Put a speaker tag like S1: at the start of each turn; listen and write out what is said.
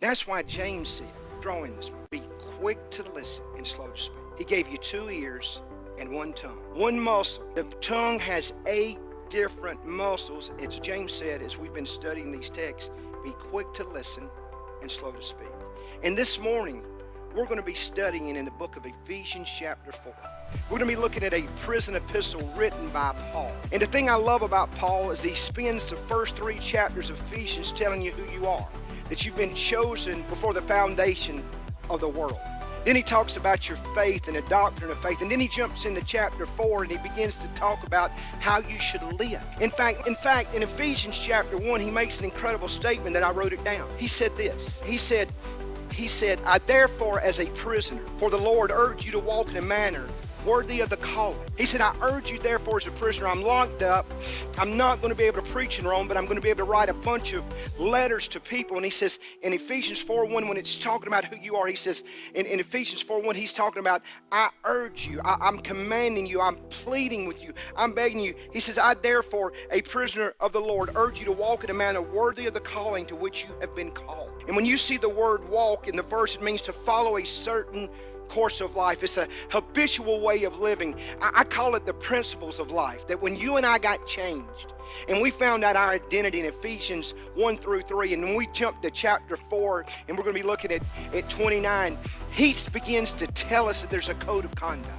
S1: That's why James said, drawing this one, be quick to listen and slow to speak. He gave you 2 ears and 1 tongue, 1 muscle. The tongue has 8 different muscles. As James said, as we've been studying these texts, be quick to listen and slow to speak. And this morning, we're going to be studying in the book of Ephesians chapter 4. We're going to be looking at a prison epistle written by Paul. And the thing I love about Paul is he spends the first 3 chapters of Ephesians telling you who you are, that you've been chosen before the foundation of the world. Then he talks about your faith and the doctrine of faith. And then he jumps into chapter 4 and he begins to talk about how you should live. In fact, in Ephesians chapter 1, he makes an incredible statement that I wrote it down. He said this. He said, I therefore as a prisoner for the Lord urge you to walk in a manner worthy of the calling. He said, I urge you therefore as a prisoner. I'm locked up. I'm not going to be able to preach in Rome, but I'm going to be able to write a bunch of letters to people. And he says in Ephesians 4:1, when it's talking about who you are, he says in Ephesians 4:1, he's talking about, I urge you. I'm commanding you. I'm pleading with you. I'm begging you. He says, I therefore, a prisoner of the Lord, urge you to walk in a manner worthy of the calling to which you have been called. And when you see the word walk in the verse, it means to follow a certain course of life. It's a habitual way of living. I call it the principles of life. That when you and I got changed and we found out our identity in Ephesians 1-3, and when we jump to chapter 4 and we're going to be looking at 29, he begins to tell us that there's a code of conduct.